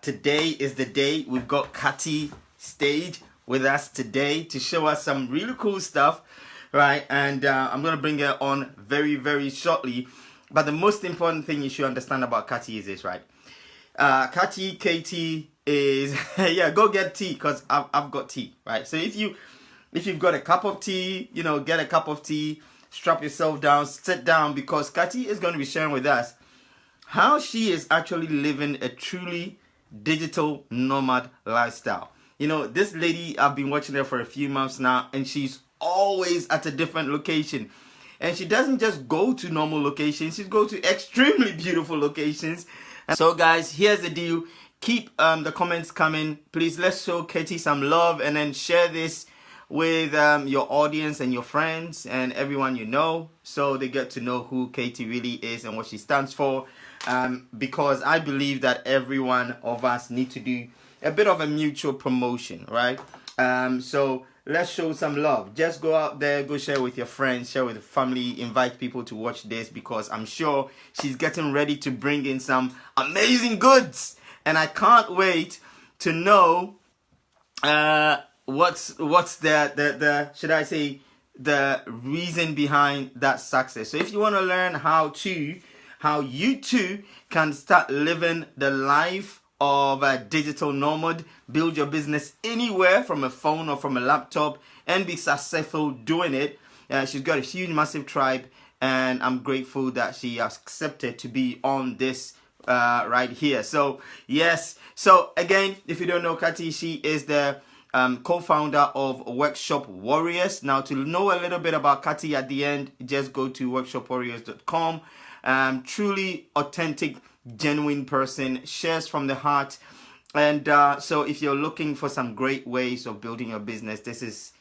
Today is the day. We've got Kati Stage with us today to show us some really cool stuff, right? And I'm gonna bring her on very, very shortly. But the most important thing you should understand about Kati is this, right? Katie is yeah. Go get tea because I've got tea, right? So if you've got a cup of tea, get a cup of tea, strap yourself down, sit down because Kati is going to be sharing with us how she is actually living a truly digital nomad lifestyle. This lady, I've been watching her for a few months now, and she's always at a different location. And she doesn't just go to normal locations, she goes to extremely beautiful locations. So, guys, here's the deal. Keep the comments coming. Please, let's show Katie some love and then share this with your audience and your friends and everyone you know so they get to know who Katie really is and what she stands for. Because I believe that every one of us need to do a bit of a mutual promotion, right? So let's show some love. Just go out there, go share with your friends, share with the family, invite people to watch this because I'm sure she's getting ready to bring in some amazing goods. And I can't wait to know what's the should I say the reason behind that success. So if you want to learn how you too can start living the life of a digital nomad, build your business anywhere from a phone or from a laptop and be successful doing it. She's got a huge massive tribe and I'm grateful that she has accepted to be on this right here. So yes, so again, if you don't know Kati, she is the co-founder of Workshop Warriors. Now, to know a little bit about Kati at the end, just go to workshopwarriors.com. Truly authentic, genuine person, shares from the heart. And so if you're looking for some great ways of building your business, this is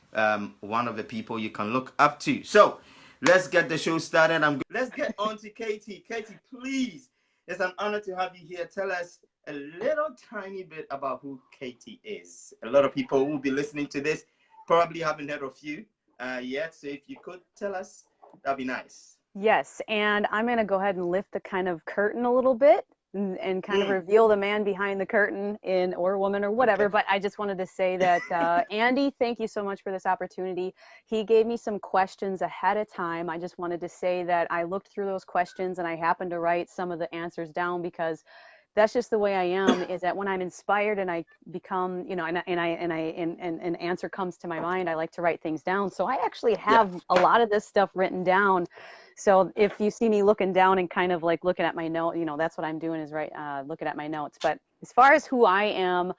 one of the people you can look up to. So let's get the show started. Let's get on to Katie. Katie, please, it's an honor to have you here. Tell us a little tiny bit about who Katie is. A lot of people who will be listening to this probably haven't heard of you yet. So if you could tell us, that'd be nice. Yes, and I'm going to go ahead and lift the kind of curtain a little bit and kind of reveal the man behind the curtain or woman or whatever. Okay. But I just wanted to say that Andy, thank you so much for this opportunity. He gave me some questions ahead of time. I just wanted to say that I looked through those questions and I happened to write some of the answers down because that's just the way I am, is that when I'm inspired and I become, and an answer comes to my mind, I like to write things down. So I actually Yeah. have a lot of this stuff written down. So if you see me looking down and kind of like looking at my note, that's what I'm doing is looking at my notes. But as far as who I am,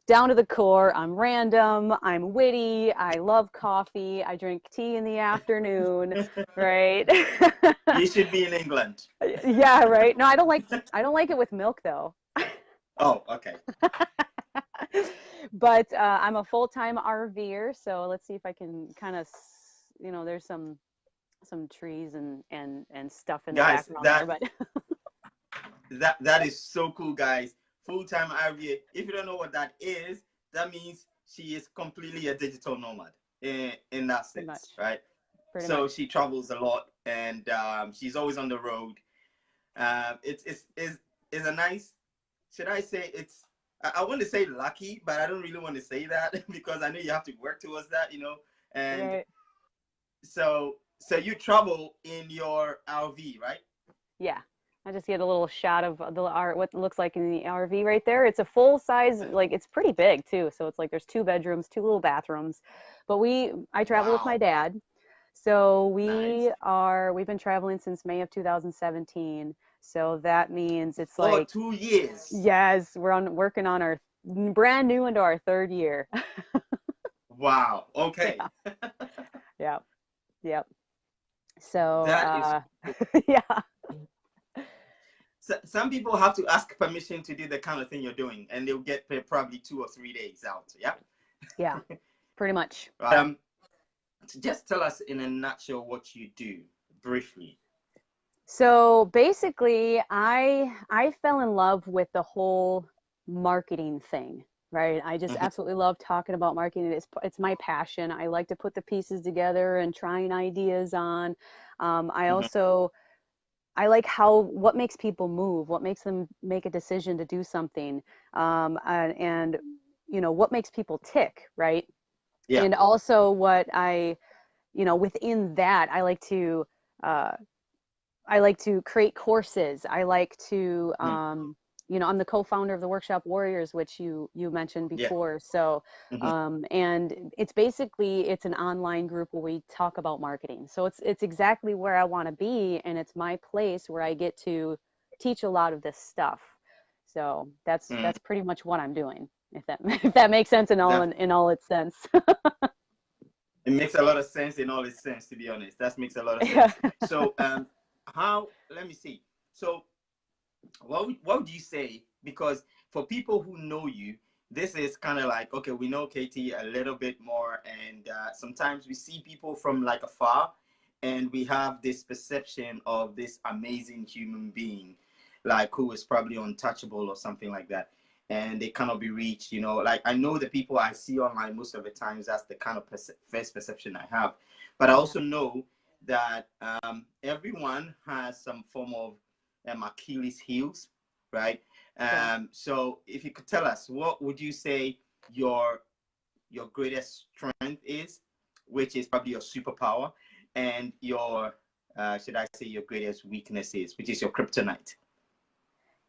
down to the core, I'm random, I'm witty, I love coffee, I drink tea in the afternoon, right? You should be in England. Yeah, right. No, I don't like it with milk though. Oh, okay. But I'm a full-time RVer, so let's see if I can kind of, there's some trees and stuff in the Guys, background there, that but that is so cool, guys. Full-time IVA. If you don't know what that is, that means she is completely a digital nomad in that pretty much, sense, right? pretty So much. she travels a lot and she's always on the road. It's a nice. Should I say it's? I want to say lucky, but I don't really want to say that because I know you have to work towards that. And Right. so you travel in your RV, right? Yeah. I just get a little shot of what it looks like in the RV right there. It's a full size, like it's pretty big too. So it's like there's two bedrooms, two little bathrooms. But I travel with my Wow, dad. So nice. we've been traveling since May of 2017. So that means it's For like, 2 years. yes, working on our brand new into our third year. Wow. Okay. Yeah. Yeah. Yep. So, That is cool. yeah. So, some people have to ask permission to do the kind of thing you're doing, and they'll get paid probably 2 or 3 days out. Yeah. Yeah, pretty much. Um, just tell us in a nutshell what you do, briefly. So basically, I fell in love with the whole marketing thing, right? I just Hmm. absolutely love talking about marketing. It's my passion. I like to put the pieces together and trying ideas on. I Hmm. also I like how what makes people move, what makes them make a decision to do something, and what makes people tick, right? Yeah. And also what within that, uh, I like to create courses. I like to, Mm. I'm the co-founder of the Workshop Warriors, which you mentioned Yeah. before. So, Hmm. and it's an online group where we talk about marketing. So it's exactly where I want to be, and it's my place where I get to teach a lot of this stuff. So Mm. that's pretty much what I'm doing. If that if that makes sense That in all its sense. it makes a lot of sense in all its sense, to be honest. That makes a lot of Yeah. sense. So how let me see. So what would you say? Because for people who know you, this is kind of like, okay, we know Katie a little bit more, and sometimes we see people from like afar, and we have this perception of this amazing human being, like who is probably untouchable or something like that, and they cannot be reached. Like I know the people I see online most of the times. That's the kind of first perception I have, but I Yeah. also know that everyone has some form of Achilles heels, right? Sure. So if you could tell us, what would you say your your greatest strength is, which is probably your superpower, and your should I say your greatest weakness is, which is your kryptonite?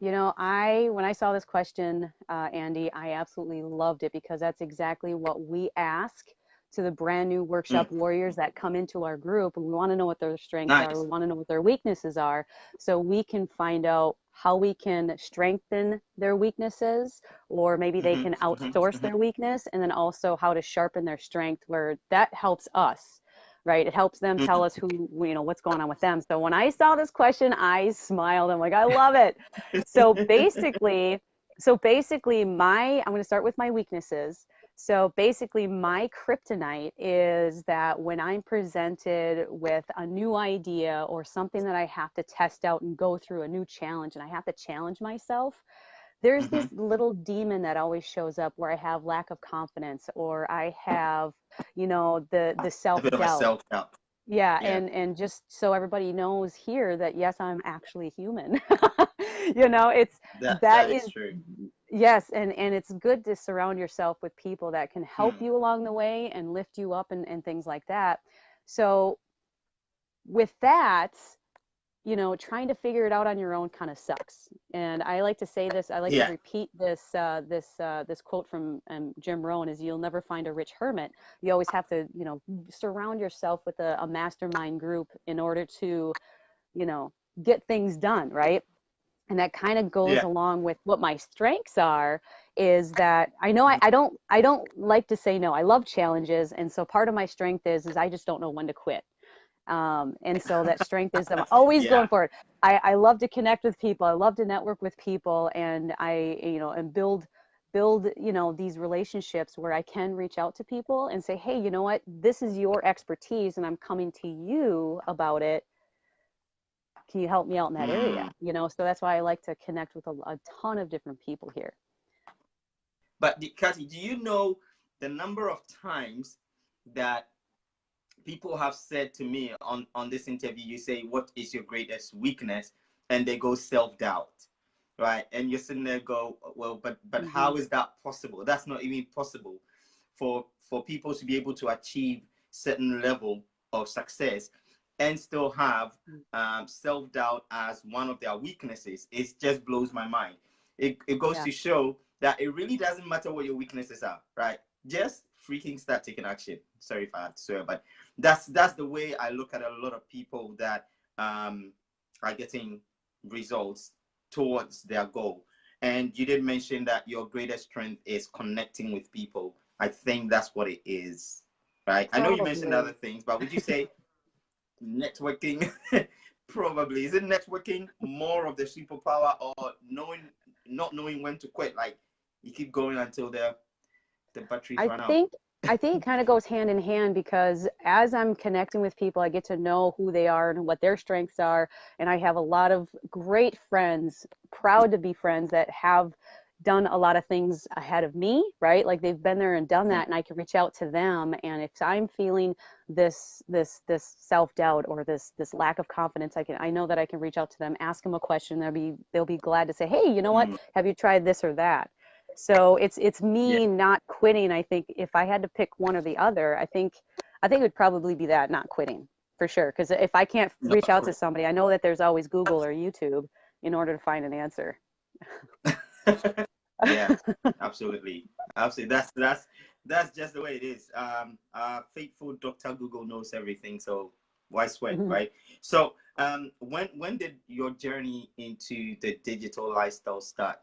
When I saw this question, Andy, I absolutely loved it because that's exactly what we ask to the brand new Mm, workshop warriors that come into our group. And we want to know what their strengths are. We nice. want to know what their weaknesses are so we can find out how we can strengthen their weaknesses, or maybe they Hmm. can Hmm. outsource Hmm. their weakness, and then also how to sharpen their strength where that helps us. Right. It helps them tell us what's going on with them. So when I saw this question, I smiled. I'm like, I love it. So basically, I'm going to start with my weaknesses. So basically, my kryptonite is that when I'm presented with a new idea or something that I have to test out and go through a new challenge and I have to challenge myself, there's Hmm. this little demon that always shows up where I have lack of confidence or I have, the A bit of a self-doubt. self-doubt. Yeah, Yeah, and just so everybody knows here that yes, I'm actually human. It's that that is is true. yes, and it's good to surround yourself with people that can help Hmm. you along the way and lift you up and things like that. So with that, trying to figure it out on your own kind of sucks. And I like to say this, I like to Yeah. repeat this quote from Jim Rohn is you'll never find a rich hermit. You always have to, surround yourself with a mastermind group in order to, you know, get things done, right? And that kind of goes Yeah. along with what my strengths are is that I know I don't like to say no. I love challenges. And so part of my strength is I just don't know when to quit. And so that strength is I'm always going Yeah. forward. I love to connect with people. I love to network with people, and and build these relationships where I can reach out to people and say, hey, you know what, this is your expertise, and I'm coming to you about it. Can you help me out in that area? Mm. So that's why I like to connect with a ton of different people here. But Kati, do you know the number of times that people have said to me on this interview, you say, what is your greatest weakness? And they go self-doubt, right? And you're sitting there go, well, but Hmm. how is that possible? That's not even possible for people to be able to achieve certain level of success and still have self-doubt as one of their weaknesses. It just blows my mind. It goes Yeah. to show that it really doesn't matter what your weaknesses are, right? Just freaking start taking action. Sorry if I had to swear, but that's the way I look at a lot of people that are getting results towards their goal. And you did mention that your greatest strength is connecting with people. I think that's what it is, right? I know you mentioned other Probably. things, but would you say networking? Probably. Is it networking more of the superpower, or not knowing when to quit? Like you keep going until the batteries I run out. think I think it kind of goes hand in hand because as I'm connecting with people, I get to know who they are and what their strengths are. And I have a lot of great friends, proud to be friends that have, done a lot of things ahead of me, right? Like they've been there and done that, and I can reach out to them. And if I'm feeling this self-doubt or this lack of confidence, I know that I can reach out to them, ask them a question. They'll be glad to say, hey, you know what? Have you tried this or that? So it's Yeah. me not quitting. I think if I had to pick one or the other, I think it would probably be that, not quitting, for sure. Because if I can't No, reach out to somebody, I know that there's always Google or YouTube in order to find an answer. yeah, absolutely, absolutely. That's just the way it is. Faithful Dr. Google knows everything, so why sweat, Mhm. right? So, when did your journey into the digital lifestyle start?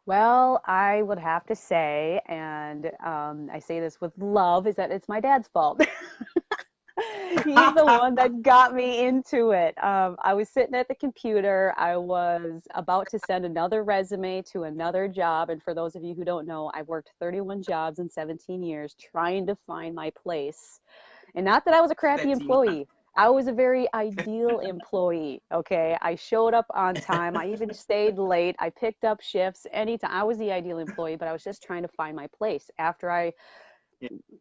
Well, I would have to say, and I say this with love, is that it's my dad's fault. He's the one that got me into it. I was sitting at the computer. I was about to send another resume to another job. And for those of you who don't know, I've worked 31 jobs in 17 years trying to find my place. And not that I was a crappy 31. employee. I was a very ideal employee. Okay. I showed up on time. I even stayed late. I picked up shifts anytime. I was the ideal employee, but I was just trying to find my place after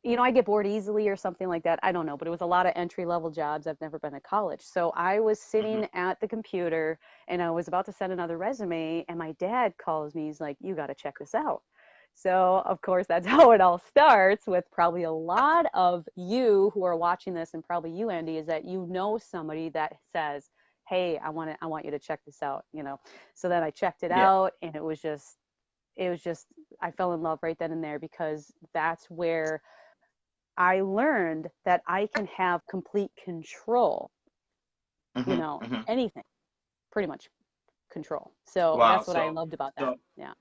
Yeah. I get bored easily or something like that. I don't know, but it was a lot of entry level jobs. I've never been to college. So I was Mhm. sitting at the computer and I was about to send another resume, and my dad calls me. He's like, you got to check this out. So, of course, that's how it all starts, with probably a lot of you who are watching this, and probably you, Andy, is that you know somebody that says, hey, I want you to check this out. So then I checked it Yeah. out, and it was just I fell in love right then and there, because that's where I learned that I can have complete control, Hmm. Hmm. anything, pretty much control. So Wow. that's what I So, loved about that. so Yeah.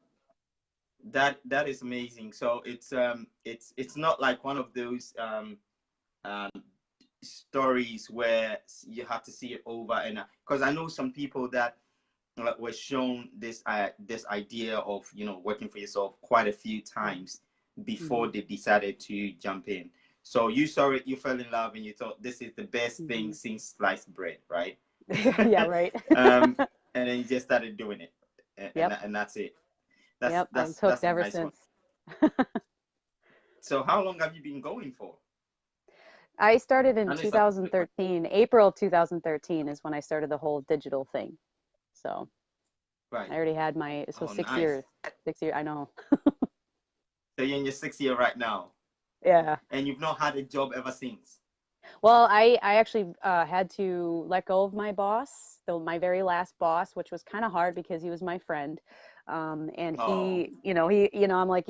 that is amazing. So it's not like one of those um stories where you have to see it over and because I know some people that were shown this idea of working for yourself quite a few times before Hmm. they decided to jump in. So you saw it, you fell in love, and you thought this is the best thing Hmm. since sliced bread, right? Yeah, right. And then you just started doing it, Yep. and that's it. That's Yep. I was that's hooked that's a ever nice one. since. So how long have you been going for? I started in I know it's like a quick one. 2013. April 2013 is when I started the whole digital thing. So I Right. already had so Oh, six nice. years. 6 years. I know. So you're in your sixth year right now, Yeah. and you've not had a job ever since. Well, I actually had to let go of my boss, though my very last boss, which was kind of hard because he was my friend. And Oh. I'm like,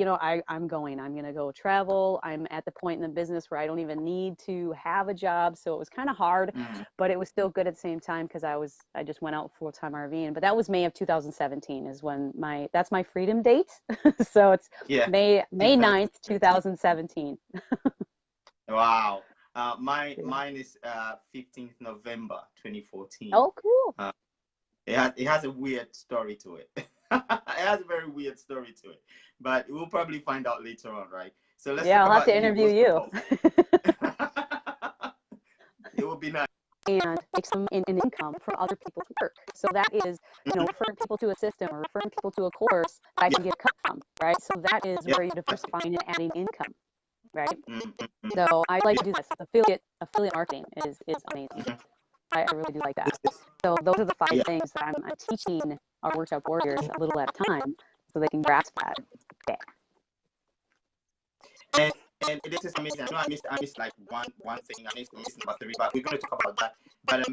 I'm going. I'm gonna go travel. I'm at the point in the business where I don't even need to have a job, so it was kind of hard, Mm. but it was still good at the same time because I just went out full time RVing. But that was May of 2017 is when that's my freedom date. So it's Yeah. May 9th, 2017. 2017. Wow. Mine is 15th November 2014. Oh, cool. Uh, it has a weird story to it. It has a very weird story to it, but we'll probably find out later on, right? So let's Yeah, talk I'll have to about you. interview What's the you goal? It would be nice. and make some in income from other people's work. So that is, Mhm. referring people to a system or referring people to a course that I Yeah. can get cut from, right? So that is Yeah. where you're diversifying and adding income, right? Mm, mm, mm. So I like Yeah. to do this. Affiliate marketing is amazing. Mhm. I really do like that. This is, So those are the five yeah. things that I'm teaching our workshop warriors a little at a time so they can grasp that. Yeah. And this is amazing. I know I missed like one thing. I missed number three, but we're going to talk about that. But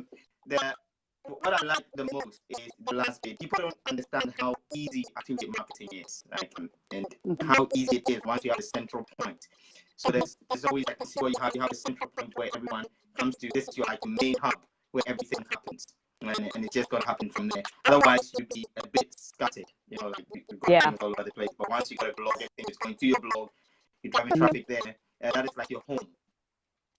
the what I like the most is the last bit. People don't understand how easy affiliate marketing is, like, and Mhm. how easy it is once you have a central point. So there's always like this where you have a central point where everyone comes to. This is your like main hub where everything happens, and it's just gonna happen from there. Otherwise, you'd be a bit scattered, like you've got Yeah. things all over the place. But once you got a blog, everything is going to your blog. You're driving Mhm. traffic there. That is like your home,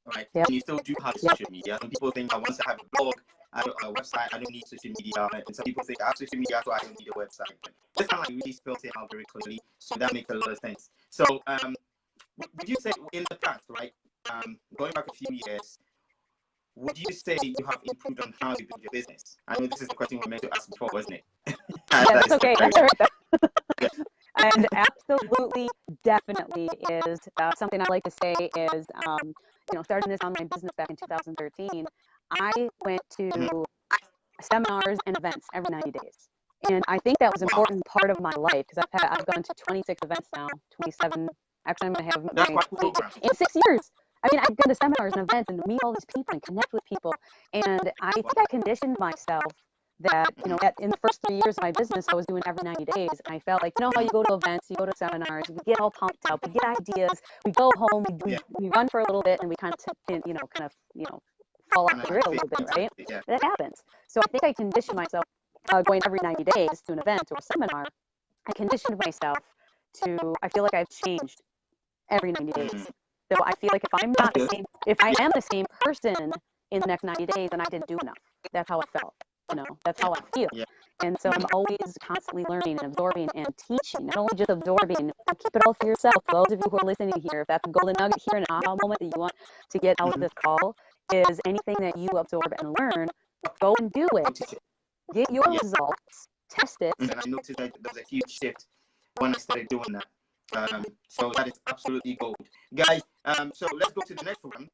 right? Yep. And you still do have Yep. social media. Some people think that once I have a blog, a website, I don't need social media. And some people think I have social media, so I don't need a website. But this kind of like really spells it out very clearly, so that makes a lot of sense. So, would you say in the past, right, going back a few years, would you say you have improved on how you build your business? I know this is the question we meant to ask before, wasn't it? Yeah, That that's is okay. very That's all right. Yeah. And absolutely, definitely is something I like to say is, starting this online business back in 2013, I went Mhm. to seminars and events every 90 days. And I think that was an Wow. important part of my life because I've gone to 26 events now, 27. Actually, I'm going to have That's my quite a program. in 6 years. I mean, I've gone to seminars and events and meet all these people and connect with people. And I think I conditioned myself that, Mhm. in the first 3 years of my business, I was doing every 90 days. And I felt like, how you go to events, you go to seminars, we get all pumped up, we get ideas, we go home, Yeah. we run for a little bit, and we kind of, fall off Kind the of grid like a fit little bit, into right? it. Yeah. That happens. So I think I conditioned myself going every 90 days to an event or a seminar. I conditioned myself to, I feel like I've changed every 90 days. Mm. So I feel like That's good. if I Yeah. am the same person in the next 90 days, then I didn't do enough. That's how I felt. That's how I feel. Yeah. And so I'm always constantly learning and absorbing and teaching, not only just absorbing, don't keep it all for yourself. For those of you who are listening here, if that's a golden nugget here, an aha moment that you want to get out of Mhm. this call, is anything that you absorb and learn, go and do Go it. teach it. Get your Yeah. results, test it. And I noticed that there was a huge shift when I started doing that. So that is absolutely gold, guys. So let's go to the next one.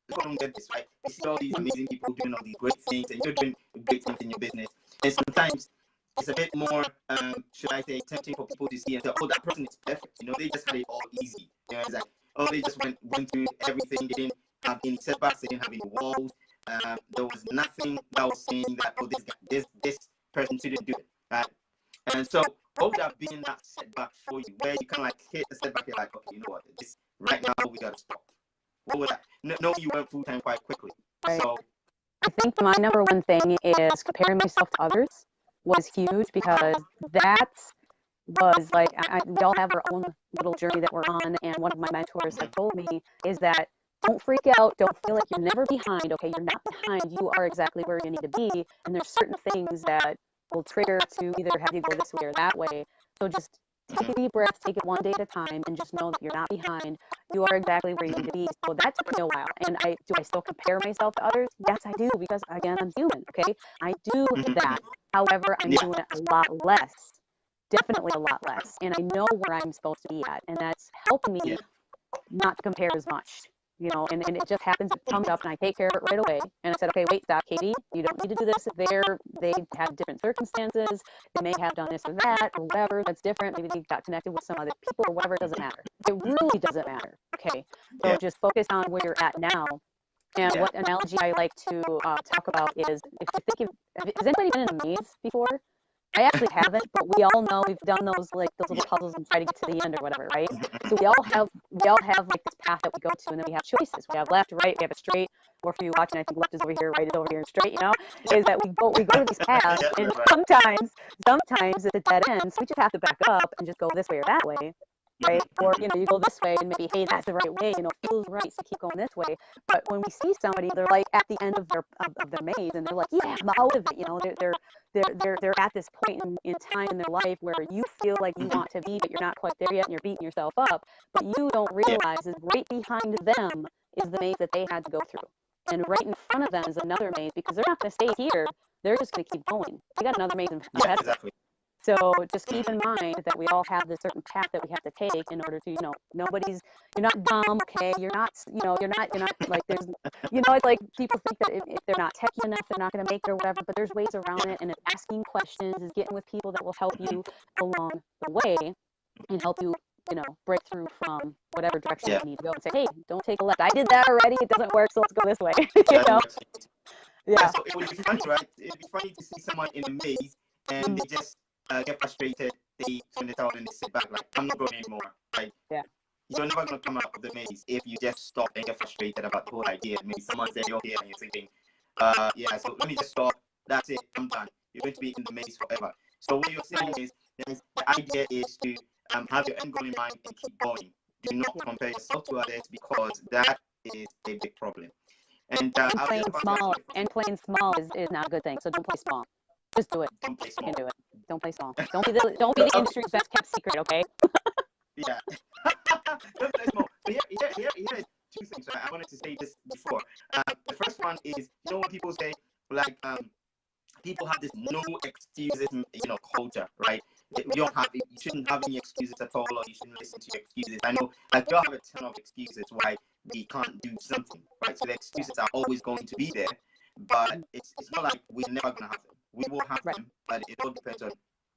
People don't get this, right? You see all these amazing people doing all these great things, and you're doing great things in your business. And sometimes it's a bit more, should I say, tempting for people to see and say, "Oh, that person is perfect." They just had it all easy. It's like, oh, they just went through everything. They didn't have any setbacks. They didn't have any walls. There was nothing that was saying that, oh, this person shouldn't do it, right? And so, what would have been that setback for you, where you kind of like hit a setback, you're like, okay, you know what, this right now we gotta stop. What would that? No, you went full time quite quickly. Right. So I think my number one thing is comparing myself to others was huge because that was like, we all have our own little journey that we're on. And one of my mentors had told me is that don't freak out. Don't feel like you're never behind. Okay, you're not behind. You are exactly where you need to be. And there's certain things that will trigger to either have you go this way or that way. So just take a deep breath, take it one day at a time, and just know that you're not behind. You are exactly where you need to be. So that took me a while. And do I still compare myself to others? Yes, I do, because again, I'm human. Okay, I do that. However, I'm doing it a lot less. Definitely a lot less. And I know where I'm supposed to be at. And that's helping me not to compare as much. And it just happens, it comes up, and I take care of it right away. And I said, okay, wait, stop, Katie. You don't need to do this. They have different circumstances. They may have done this or that or whatever that's different. Maybe they got connected with some other people or whatever. It doesn't matter. It really doesn't matter. Okay. So just focus on where you're at now. And what analogy I like to talk about is, if you think has anybody been in a maze before? I actually haven't, but we all know we've done those little puzzles and try to get to the end or whatever, right? So we all have like this path that we go to, and then we have choices. We have left, right, we have a straight, or for you watching, I think left is over here, right is over here, and straight. Is that we go to these paths, and sometimes it's a dead end, so we just have to back up and just go this way or that way. Right? Or, you go this way and maybe, hey, that's the right way, it feels right, so keep going this way. But when we see somebody, they're like at the end of their maze, and they're like, yeah, I'm out of it. They're at this point in time in their life where you feel like you want to be, but you're not quite there yet, and you're beating yourself up. But you don't realize is right behind them is the maze that they had to go through. And right in front of them is another maze, because they're not going to stay here. They're just going to keep going. They got another maze ahead of them. So just keep in mind that we all have this certain path that we have to take in order to, you're not dumb, okay? You're not like, there's, it's like people think that if they're not techy enough, they're not going to make it or whatever, but there's ways around it. And it's asking questions, is getting with people that will help you along the way and help you, break through from whatever direction you need to go, and say, hey, don't take a left. I did that already. It doesn't work, so let's go this way. Yeah. So it would be funny, right? It'd be funny to see someone in a maze and they just get frustrated, they turn it out and they sit back like, I'm not going anymore. Like, you're never going to come out of the maze if you just stop and get frustrated about the whole idea. Maybe someone said you're here and you're thinking, so let me just stop. That's it. I'm done. You're going to be in the maze forever. So what you're saying is, the idea is to have your end goal in mind and keep going. Do not compare yourself to others, because that is a big problem. And playing small is not a good thing. So don't play small. Just do it. Don't play small. You can do it. Don't play small. Don't be the industry's best kept secret, okay? Yeah. Don't play small. But here is two things. I wanted to say this before. The first one is, when people say, like, people have this no excuses, culture, right? You shouldn't have any excuses at all, or you shouldn't listen to your excuses. I know, like, we all have a ton of excuses why we can't do something, right? So the excuses are always going to be there, but it's not like we're never gonna have them. We will have them, but it all depends on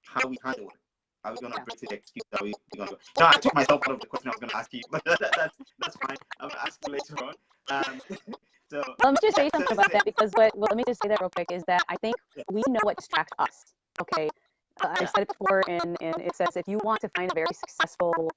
how we handle it. Are we gonna break to the excuse? Are we gonna go? No, I took myself out of the question I was gonna ask you, but that's fine. I'm gonna ask you later on. So let me just say something about that, because let me just say that real quick, is that I think we know what distracts us. Okay, I said it before, and it says if you want to find a very successful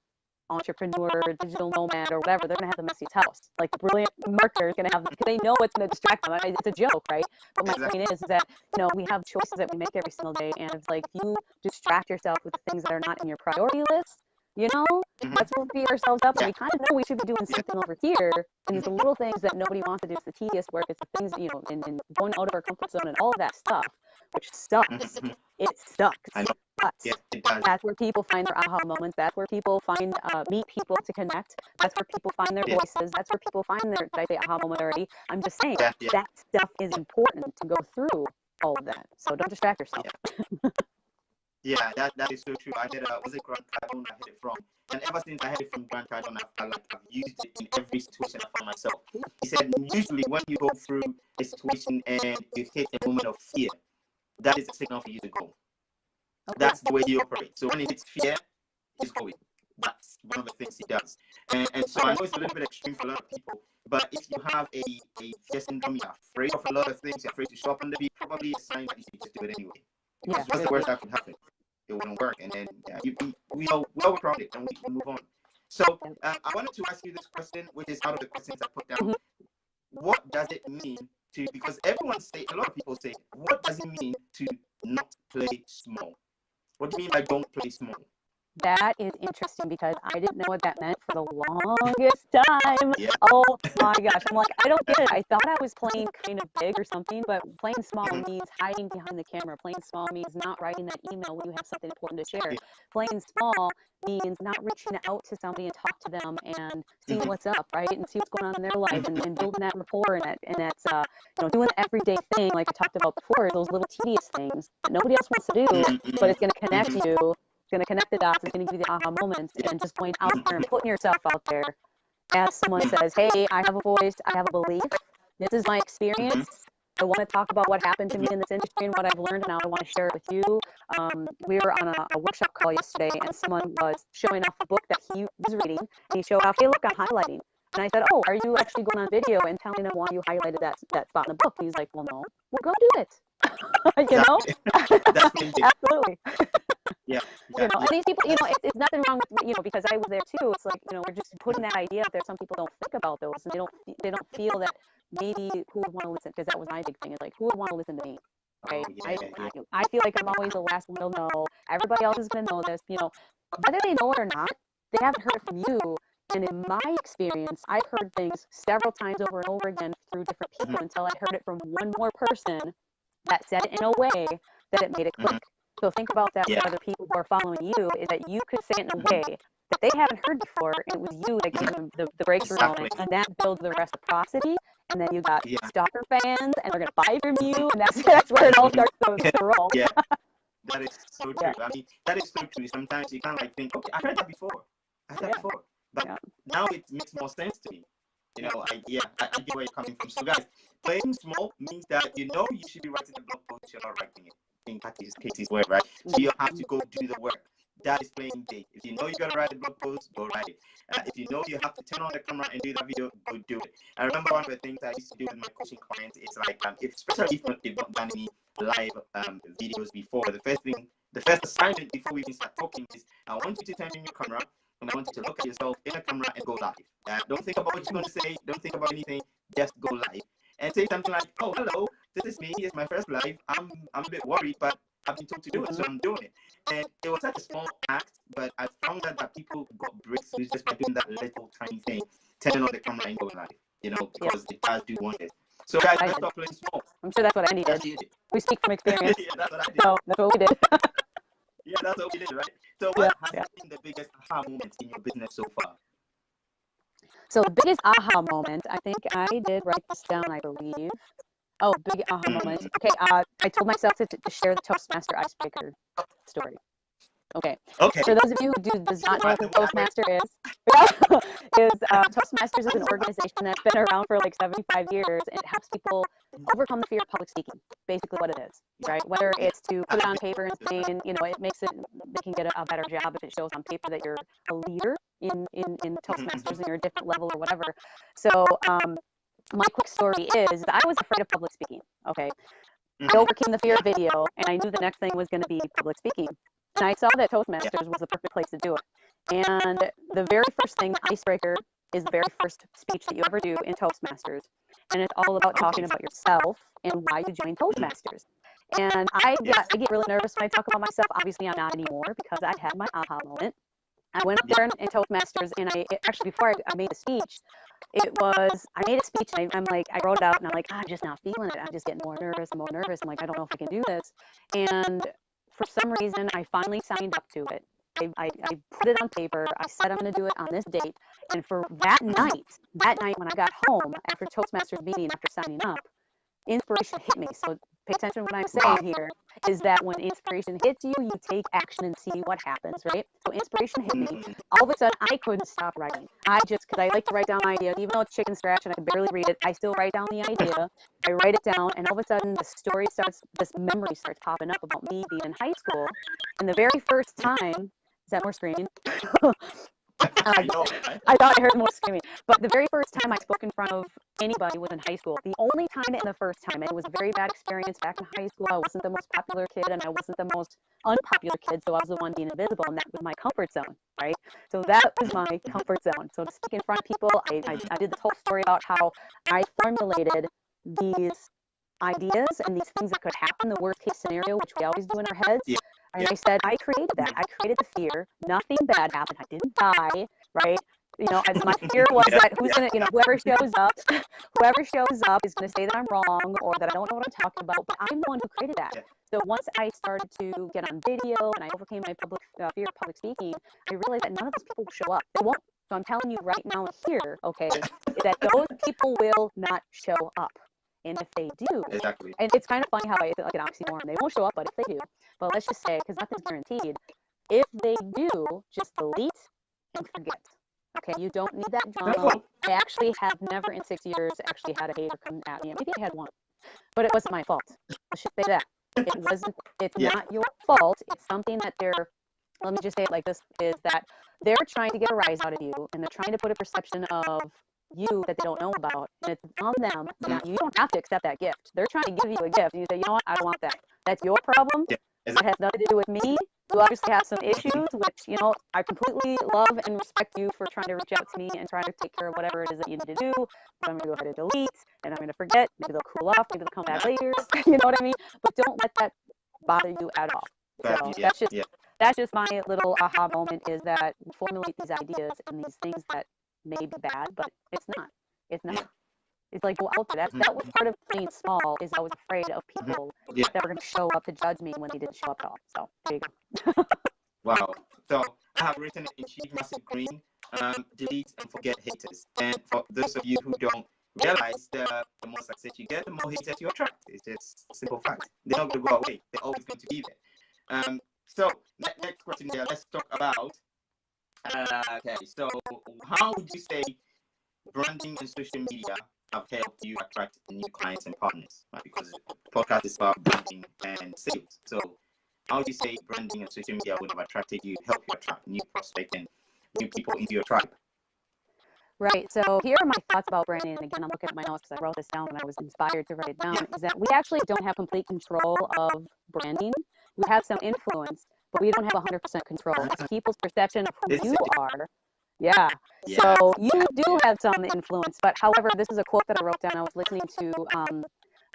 entrepreneur, digital nomad, or whatever, they're gonna have the messiest house. Like the brilliant marketer is gonna have, because they know what's gonna distract them. It's a joke, right? But my point is that we have choices that we make every single day, and it's like if you distract yourself with the things that are not in your priority list, that's where we beat ourselves up. And we kind of know we should be doing something over here, and it's the little things that nobody wants to do. It's the tedious work. It's the things and going out of our comfort zone and all of that stuff, which sucks. It sucks. But that's where people find their aha moments. That's where people find meet people to connect. That's where people find their voices. That's where people find their, did I say aha moment already? I'm just saying that stuff is important to go through all of that. So don't distract yourself. Yeah, that is so true. I had was it Grant Cardone I had it from? And ever since I had it from Grant Cardone, I've used it in every situation I find myself. He said, usually when you go through a situation and you hit a moment of fear, that is a signal for you to go. That's the way he operates. So when it hits fear, he's going. That's one of the things he does. And so I know it's a little bit extreme for a lot of people, but if you have a fear syndrome, you're afraid of a lot of things, you're afraid to show up on the beat, probably a sign that you should just do it anyway. Because what's the worst that could happen? It wouldn't work, and then we all work around it, and we move on. So I wanted to ask you this question, which is out of the questions I put down. What does it mean to? Because a lot of people say, what does it mean to not play small? What do you mean by don't play small? That is interesting, because I didn't know what that meant for the longest time. Oh my gosh. I'm like, I don't get it. I thought I was playing kind of big or something, but playing small means hiding behind the camera. Playing small means not writing that email when you have something important to share. Playing small means not reaching out to somebody and talk to them and see what's up, right? And see what's going on in their life, and building that rapport, and that's doing the everyday thing like I talked about before, those little tedious things that nobody else wants to do, but it's going to connect you. It's going to connect the dots. It's going to give you the aha moments, and just going out there and putting yourself out there. As someone says, hey, I have a voice, I have a belief, this is my experience, I want to talk about what happened to me in this industry and what I've learned, and now I want to share it with you. We were on a workshop call yesterday, and someone was showing off a book that he was reading, and he showed off, hey, look, I'm highlighting. And I said, oh, are you actually going on video and telling them why you highlighted that spot in the book? And he's like, well, no. Well, go do it. Absolutely. And these people, it's nothing wrong with, because I was there too. It's like, we're just putting that idea out there. Some people don't think about those, and they don't feel that maybe who would want to listen, because that was my big thing. Is like, who would want to listen to me? Right? I feel like I'm always the last one to know. Everybody else is going to know this, whether they know it or not, they haven't heard it from you. And in my experience, I've heard things several times over and over again through different people until I heard it from one more person that said it in a way that it made it click. So think about that for other people who are following you, is that you could say it in a way that they haven't heard before, and it was you that gave them the breakthrough moment, and that builds the reciprocity, and then you got stalker fans, and they're going to buy from you, and that's where it all starts to roll. That is so true. I mean, that is so true. Sometimes you kind of think, okay, I heard that before. But now it makes more sense to me. I get where you're coming from. So guys, playing small means that you should be writing a blog post, you're not writing it. In Kati's word, right? So you have to go do the work. That is playing big. If you know you gotta write a blog post, go write it. If you know you have to turn on the camera and do that video, go do it. I remember one of the things I used to do with my coaching clients is like, especially if they've not done any live videos before, the first assignment before we can start talking is, I want you to turn on your camera, and I want you to look at yourself in the camera and go live. Don't think about what you're going to say. Don't think about anything. Just go live. And say something like, oh, hello, this is me. It's my first live. I'm a bit worried, but I've been told to do it, so I'm doing it. And it was such a small act, but I found that people got breakthroughs just by doing that little tiny thing, turning on the camera and going live, because it does do wonders. So guys, let's stop playing small. I'm sure that's what Andy did. We speak from experience. That's what I did. So that's what we did. That's what we did, right? So what has been the biggest aha moment in your business so far? So the biggest aha moment, I think I did write this down, I believe. Oh, big aha moment. Okay, I told myself to share the Toastmaster icebreaker story. Okay, Okay. for those of you who does not know who Toastmaster is, Toastmasters is an organization that's been around for like 75 years, and it helps people overcome the fear of public speaking. Basically, what it is, right? Whether it's to put it on paper and saying, it makes it, they can get a better job if it shows on paper that you're a leader in Toastmasters and you're a different level or whatever. So, my quick story is I was afraid of public speaking. Okay, I overcame the fear of video, and I knew the next thing was going to be public speaking. And I saw that Toastmasters was the perfect place to do it. And the very first thing, icebreaker, is the very first speech that you ever do in Toastmasters. And it's all about talking about yourself and why you joined Toastmasters. And I get really nervous when I talk about myself. Obviously, I'm not anymore because I had my aha moment. I went up there in Toastmasters, and before I made a speech, I made a speech, and I'm like, I wrote it out, and I'm like, I'm just not feeling it. I'm just getting more nervous and more nervous. I'm like, I don't know if I can do this. And for some reason, I finally signed up to it. I put it on paper. I said I'm going to do it on this date. And for that night when I got home after Toastmasters meeting, after signing up, inspiration hit me. So pay attention to what I'm saying here is that when inspiration hits you, you take action and see what happens, right? So inspiration hit me. All of a sudden, I couldn't stop writing. Because I like to write down ideas, even though it's chicken scratch and I can barely read it, I still write down the idea. I write it down, and all of a sudden, this memory starts popping up about me being in high school. And the very first time, is that more screaming? I thought I heard more screaming. But the very first time I spoke in front of anybody was in high school. The only time and the first time, and it was a very bad experience back in high school. I wasn't the most popular kid, and I wasn't the most unpopular kid, so I was the one being invisible, and that was my comfort zone, right? So that was my comfort zone. So to speak in front of people, I did this whole story about how I formulated these ideas and these things that could happen, the worst case scenario, which we always do in our heads. Yeah. And I said, I created that. I created the fear. Nothing bad happened. I didn't die, right? My fear was that whoever shows up is going to say that I'm wrong or that I don't know what I'm talking about. But I'm the one who created that. So once I started to get on video and I overcame my fear of public speaking, I realized that none of those people will show up. They won't. So I'm telling you right now here, okay, that those people will not show up. And if they do, exactly. And it's kind of funny how I feel like an oxymoron. They won't show up, but if they do, but let's just say, because nothing's guaranteed, if they do, just delete and forget. Okay, you don't need that drama. I actually have never in 6 years actually had a hater come at me. Maybe I had one, but it wasn't my fault. I should say that. It's not your fault. It's something that let me just say it like this, is that they're trying to get a rise out of you, and they're trying to put a perception of you that they don't know about, and it's on them. Now, you don't have to accept that gift. They're trying to give you a gift, and you say, you know what, I don't want that. That's your problem. It has nothing to do with me. You obviously have some issues, which, I completely love and respect you for trying to reach out to me and trying to take care of whatever it is that you need to do. But I'm going to go ahead and delete, and I'm going to forget. Maybe they'll cool off. Maybe they'll come back later. You know what I mean? But don't let that bother you at all. So that's just my little aha moment, is that we formulate these ideas and these things that may be bad, but it's not. It's not. It's like, go out there. That was part of playing small, is I was afraid of people that were going to show up to judge me when they didn't show up at all. So there you go. Wow. So I have written in huge massive green, delete and forget haters. And for those of you who don't realize, the more success you get, the more haters you attract. It's just a simple fact. They're not going to go away. They're always going to be there. So next question there, let's talk about, okay, so how would you say branding and social media have helped you attract new clients and partners? Right? Because the podcast is about branding and sales. So how do you say branding and social media would have helped you attract new prospects and new people into your tribe? Right. So here are my thoughts about branding. And again, I'm looking at my notes because I wrote this down and I was inspired to write it down. Is that we actually don't have complete control of branding. We have some influence, but we don't have 100% control. It's people's perception of who you are. Yeah. So you do have some influence, but however, this is a quote that I wrote down. I was listening to,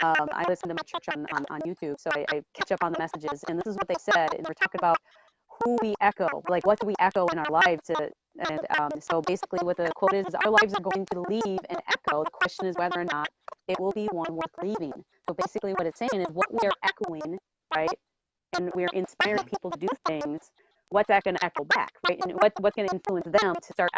I listen to my church on YouTube, so I catch up on the messages, and this is what they said, and they're talking about who we echo, like what do we echo in our lives. So basically what the quote is our lives are going to leave an echo. The question is whether or not it will be one worth leaving. So basically what it's saying is what we are echoing, right? And we're inspiring people to do things, what's that going to echo back, right? And what's going to influence them to start